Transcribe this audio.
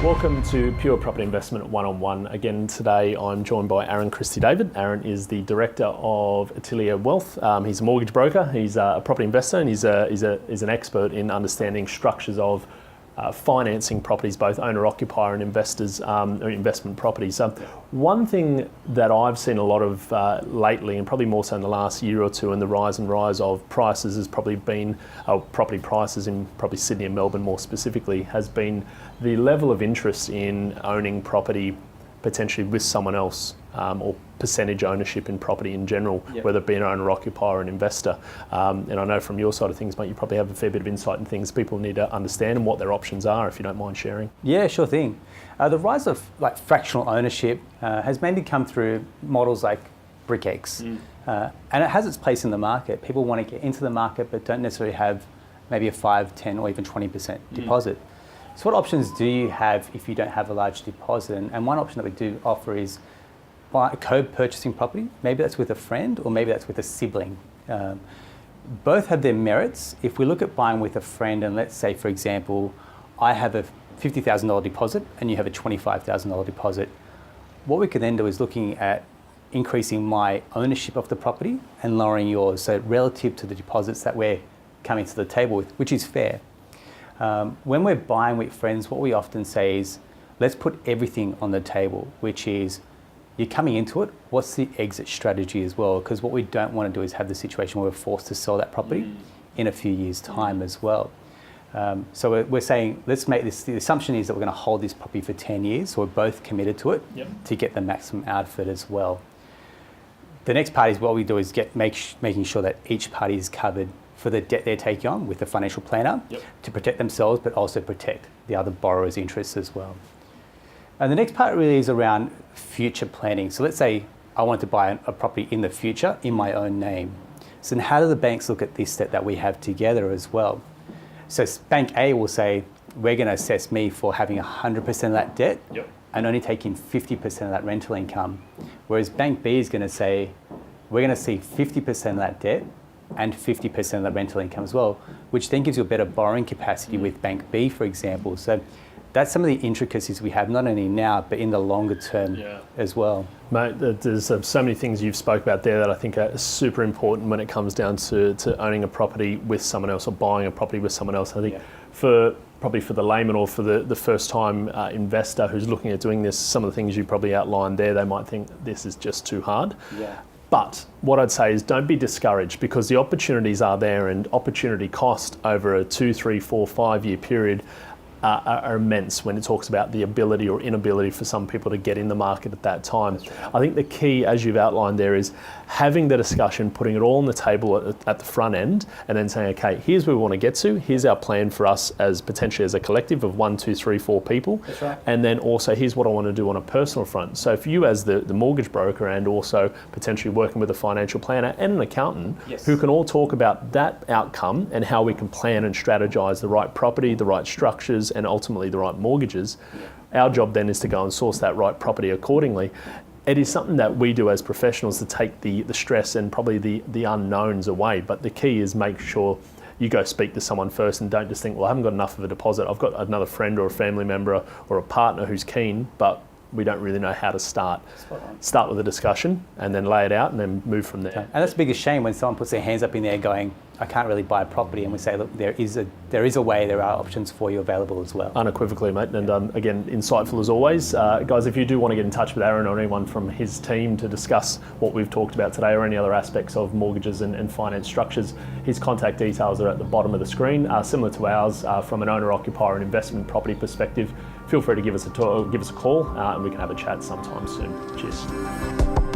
Welcome to Pure Property Investment One-on-One. Again, today I'm joined by Aaron Christie-David. Aaron is the Director of Atelier Wealth. He's a mortgage broker, he's a property investor, and he's an expert in understanding structures of financing properties, both owner-occupier and investors, or investment properties. One thing that I've seen a lot of lately, and probably more so in the last year or two, and the rise of prices has probably been, property prices in probably Sydney and Melbourne more specifically, has been the level of interest in owning property potentially with someone else, or percentage ownership in property in general, Yep. whether it be an owner-occupier or an investor. And I know from your side of things, mate, you probably have a fair bit of insight in things people need to understand and what their options are, if you don't mind sharing. Yeah, sure thing. The rise of fractional ownership has mainly come through models like BrickX, and it has its place in the market. People want to get into the market but don't necessarily have maybe a 5, 10 or even 20% deposit. So what options do you have if you don't have a large deposit? And one option that we do offer is co-purchasing property. Maybe that's with a friend or maybe that's with a sibling. Both have their merits. If we look at buying with a friend, and let's say, for example, I have a $50,000 deposit and you have a $25,000 deposit, what we could then do is looking at increasing my ownership of the property and lowering yours, so relative to the deposits that we're coming to the table with, which is fair. When we're buying with friends, what we often say is, let's put everything on the table, which is, you're coming into it, what's the exit strategy as well? Because what we don't want to do is have the situation where we're forced to sell that property in a few years' time as well. So we're saying, let's make this, the assumption is that we're going to hold this property for 10 years, so we're both committed to it to get the maximum out of it as well. The next part is what we do is making sure that each party is covered for the debt they're taking on with the financial planner to protect themselves, but also protect the other borrower's interests as well. And the next part really is around future planning. So let's say I want to buy a property in the future in my own name. So then how do the banks look at this debt that we have together as well? So Bank A will say, we're going to assess me for having 100% of that debt and only taking 50% of that rental income. Whereas Bank B is going to say, we're going to see 50% of that debt and 50% of the rental income as well, which then gives you a better borrowing capacity with Bank B, for example. So that's some of the intricacies we have, not only now, but in the longer term as well. Mate, there's so many things you've spoke about there that I think are super important when it comes down to owning a property with someone else or buying a property with someone else. I think probably for the layman or for the first time investor who's looking at doing this, some of the things you probably outlined there, they might think this is just too hard. But what I'd say is don't be discouraged, because the opportunities are there, and opportunity cost over a 2, 3, 4, 5 year period are immense when it talks about the ability or inability for some people to get in the market at that time. I think the key, as you've outlined there, is having the discussion, putting it all on the table at the front end, and then saying, okay, here's where we want to get to, here's our plan for us as potentially as a collective of 1, 2, 3, 4 people. And then also, here's what I want to do on a personal front. So for you as the mortgage broker, and also potentially working with a financial planner and an accountant, who can all talk about that outcome and how we can plan and strategize the right property, the right structures, and ultimately the right mortgages. Our job then is to go and source that right property accordingly. It is something that we do as professionals to take the stress and probably the unknowns away. But the key is make sure you go speak to someone first, and don't just think, well, I haven't got enough of a deposit. I've got another friend or a family member or a partner who's keen, but we don't really know how to start. Start with a discussion and then lay it out and then move from there. And that's the biggest shame when someone puts their hands up in there going, I can't really buy a property, and we say, look, there is a way, there are options for you available as well. Unequivocally, mate. And again, insightful as always. Guys, if you do want to get in touch with Aaron or anyone from his team to discuss what we've talked about today or any other aspects of mortgages and finance structures, his contact details are at the bottom of the screen, similar to ours from an owner-occupier and investment property perspective. Feel free to give us a call and we can have a chat sometime soon. Cheers.